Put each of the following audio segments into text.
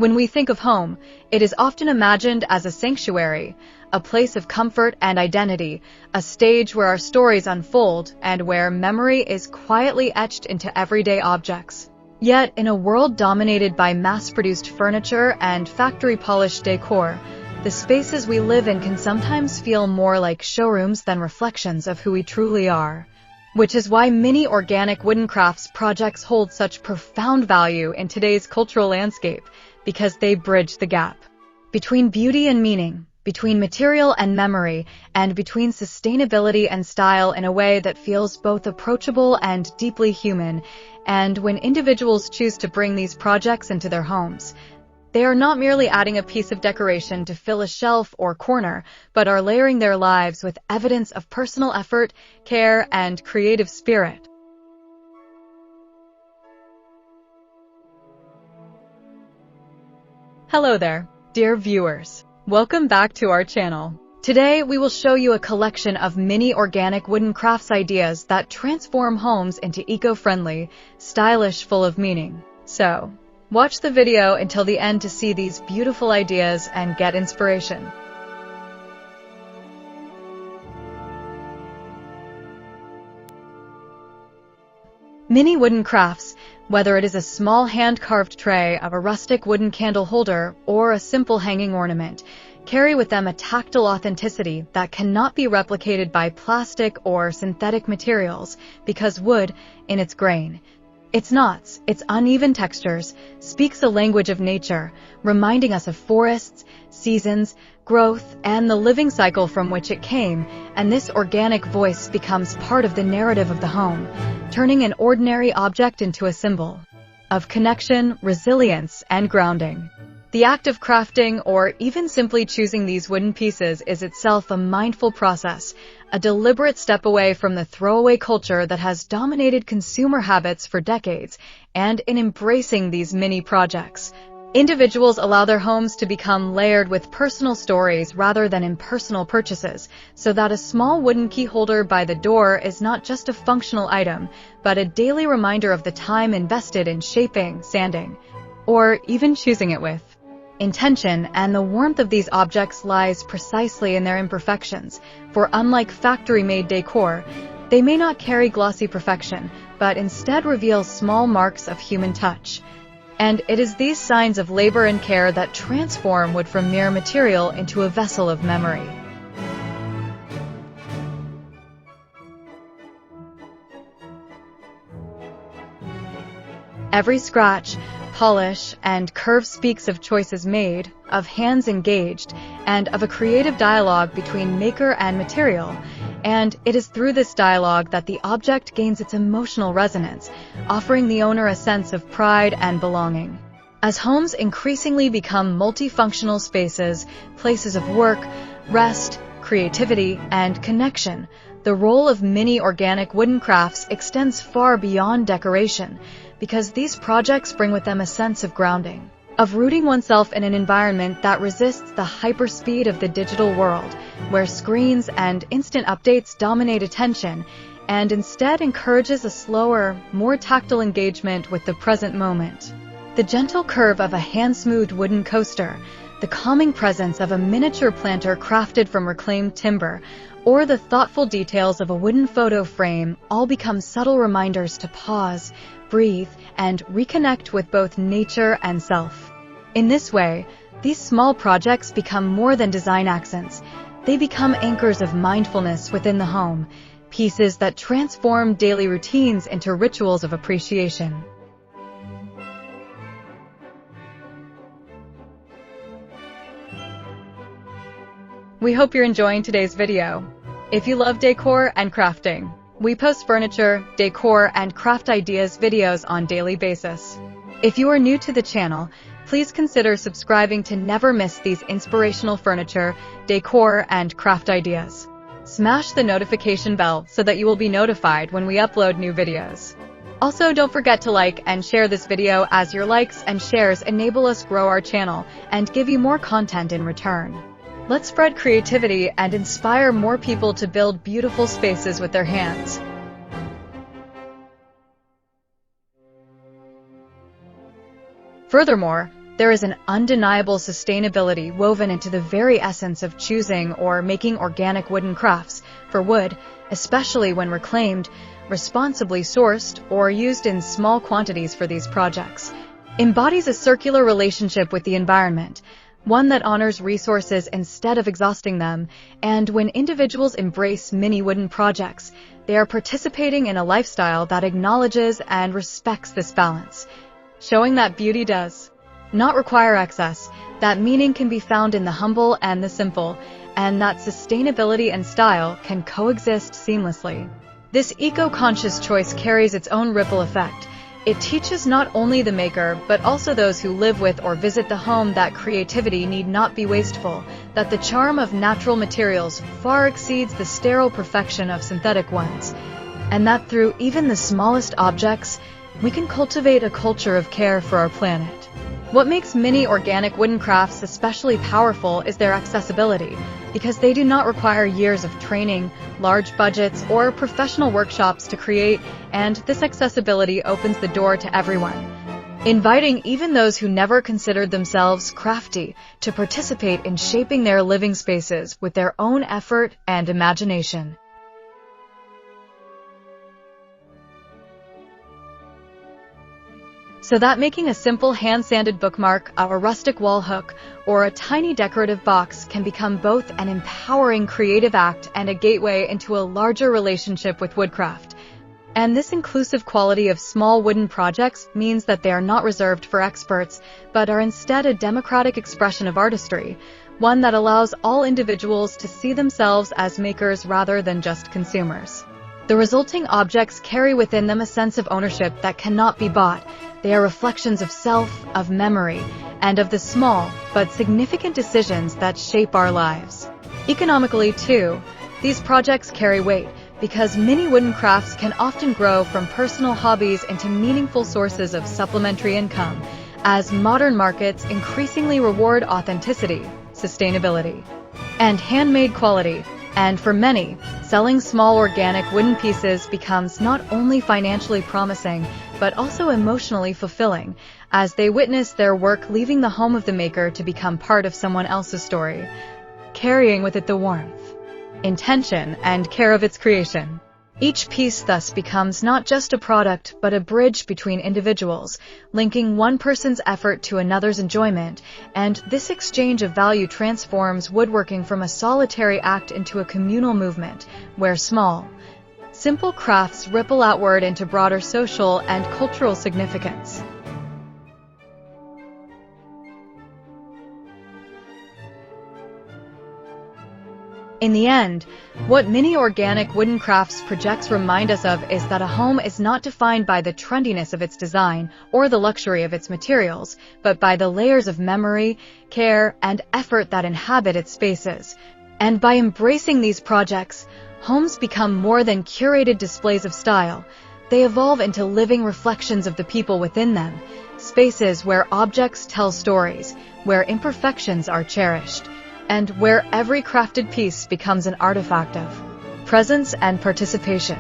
When we think of home, it is often imagined as a sanctuary, a place of comfort and identity, a stage where our stories unfold and where memory is quietly etched into everyday objects. Yet, in a world dominated by mass-produced furniture and factory-polished decor, the spaces we live in can sometimes feel more like showrooms than reflections of who we truly are. Which is why many organic wooden crafts projects hold such profound value in today's cultural landscape, because they bridge the gap between beauty and meaning, between material and memory, and between sustainability and style in a way that feels both approachable and deeply human. And when individuals choose to bring these projects into their homes, they are not merely adding a piece of decoration to fill a shelf or corner, but are layering their lives with evidence of personal effort, care, and creative spirit. Hello there, dear viewers. Welcome back to our channel. Today, we will show you a collection of mini organic wooden crafts ideas that transform homes into eco-friendly, stylish, full of meaning. So, watch the video until the end to see these beautiful ideas and get inspiration. Mini wooden crafts, whether it is a small hand-carved tray of a rustic wooden candle holder or a simple hanging ornament, carry with them a tactile authenticity that cannot be replicated by plastic or synthetic materials because wood, in its grain, its knots, its uneven textures, speaks a language of nature, reminding us of forests, seasons, growth, and the living cycle from which it came, and this organic voice becomes part of the narrative of the home, turning an ordinary object into a symbol of connection, resilience, and grounding. The act of crafting or even simply choosing these wooden pieces is itself a mindful process, a deliberate step away from the throwaway culture that has dominated consumer habits for decades, and in embracing these mini projects, individuals allow their homes to become layered with personal stories rather than impersonal purchases, so that a small wooden key holder by the door is not just a functional item, but a daily reminder of the time invested in shaping, sanding, or even choosing it with intention. And the warmth of these objects lies precisely in their imperfections, for unlike factory-made decor, they may not carry glossy perfection, but instead reveal small marks of human touch. And it is these signs of labor and care that transform wood from mere material into a vessel of memory. Every scratch, polish, and curve speaks of choices made, of hands engaged, and of a creative dialogue between maker and material. And it is through this dialogue that the object gains its emotional resonance, offering the owner a sense of pride and belonging. As homes increasingly become multifunctional spaces, places of work, rest, creativity, and connection, the role of mini organic wooden crafts extends far beyond decoration, because these projects bring with them a sense of grounding, of rooting oneself in an environment that resists the hyperspeed of the digital world, where screens and instant updates dominate attention, and instead encourages a slower, more tactile engagement with the present moment. The gentle curve of a hand-smoothed wooden coaster, the calming presence of a miniature planter crafted from reclaimed timber, or the thoughtful details of a wooden photo frame all become subtle reminders to pause, breathe, and reconnect with both nature and self. In this way, these small projects become more than design accents. They become anchors of mindfulness within the home, pieces that transform daily routines into rituals of appreciation. We hope you're enjoying today's video. If you love decor and crafting, we post furniture, decor, and craft ideas videos on a daily basis. If you are new to the channel, please consider subscribing to never miss these inspirational furniture, decor, and craft ideas. Smash the notification bell so that you will be notified when we upload new videos. Also, don't forget to like and share this video, as your likes and shares enable us grow our channel and give you more content in return. Let's spread creativity and inspire more people to build beautiful spaces with their hands. Furthermore, There is an undeniable sustainability woven into the very essence of choosing or making organic wooden crafts, for wood, especially when reclaimed, responsibly sourced, or used in small quantities for these projects, embodies a circular relationship with the environment, one that honors resources instead of exhausting them. And when individuals embrace mini wooden projects, they are participating in a lifestyle that acknowledges and respects this balance, showing that beauty does not require excess, that meaning can be found in the humble and the simple, and that sustainability and style can coexist seamlessly. This eco-conscious choice carries its own ripple effect. It teaches not only the maker, but also those who live with or visit the home that creativity need not be wasteful, that the charm of natural materials far exceeds the sterile perfection of synthetic ones, and that through even the smallest objects, we can cultivate a culture of care for our planet. What makes mini organic wooden crafts especially powerful is their accessibility, because they do not require years of training, large budgets, or professional workshops to create, and this accessibility opens the door to everyone, inviting even those who never considered themselves crafty to participate in shaping their living spaces with their own effort and imagination. So that making a simple hand-sanded bookmark, a rustic wall hook, or a tiny decorative box can become both an empowering creative act and a gateway into a larger relationship with woodcraft. And this inclusive quality of small wooden projects means that they are not reserved for experts, but are instead a democratic expression of artistry, one that allows all individuals to see themselves as makers rather than just consumers. The resulting objects carry within them a sense of ownership that cannot be bought. They are reflections of self, of memory, and of the small but significant decisions that shape our lives. Economically, too, these projects carry weight because mini wooden crafts can often grow from personal hobbies into meaningful sources of supplementary income, as modern markets increasingly reward authenticity, sustainability, and handmade quality. And for many, selling small organic wooden pieces becomes not only financially promising, but also emotionally fulfilling, as they witness their work leaving the home of the maker to become part of someone else's story, carrying with it the warmth, intention, and care of its creation. Each piece thus becomes not just a product, but a bridge between individuals, linking one person's effort to another's enjoyment, and this exchange of value transforms woodworking from a solitary act into a communal movement, where small, simple crafts ripple outward into broader social and cultural significance. In the end, what mini organic wooden crafts projects remind us of is that a home is not defined by the trendiness of its design or the luxury of its materials, but by the layers of memory, care, and effort that inhabit its spaces. And by embracing these projects, homes become more than curated displays of style. They evolve into living reflections of the people within them, spaces where objects tell stories, where imperfections are cherished, and where every crafted piece becomes an artifact of presence and participation.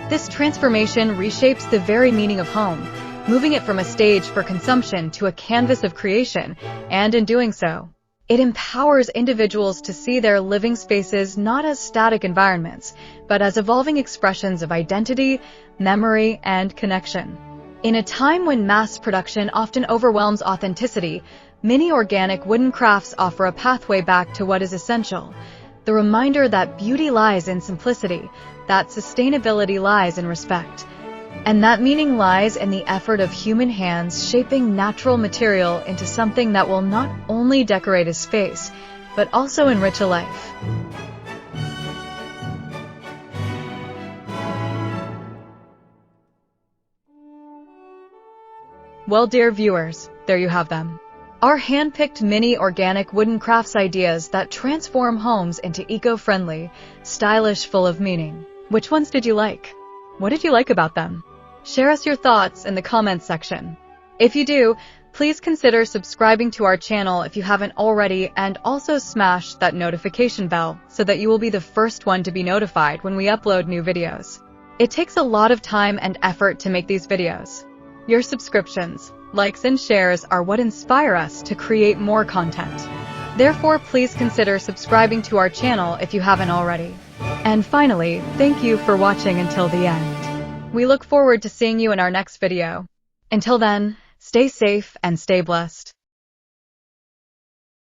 This transformation reshapes the very meaning of home, moving it from a stage for consumption to a canvas of creation, and in doing so, it empowers individuals to see their living spaces not as static environments, but as evolving expressions of identity, memory, and connection. In a time when mass production often overwhelms authenticity, mini organic wooden crafts offer a pathway back to what is essential, the reminder that beauty lies in simplicity, that sustainability lies in respect, and that meaning lies in the effort of human hands shaping natural material into something that will not only decorate a space, but also enrich a life. Well, dear viewers, there you have them. Our hand-picked mini organic wooden crafts ideas that transform homes into eco-friendly, stylish, full of meaning. Which ones did you like? What did you like about them? Share us your thoughts in the comments section. If you do, please consider subscribing to our channel if you haven't already, and also smash that notification bell so that you will be the first one to be notified when we upload new videos. It takes a lot of time and effort to make these videos. Your subscriptions, likes, and shares are what inspire us to create more content. Therefore, please consider subscribing to our channel if you haven't already. And finally, thank you for watching until the end. We look forward to seeing you in our next video. Until then, stay safe and stay blessed.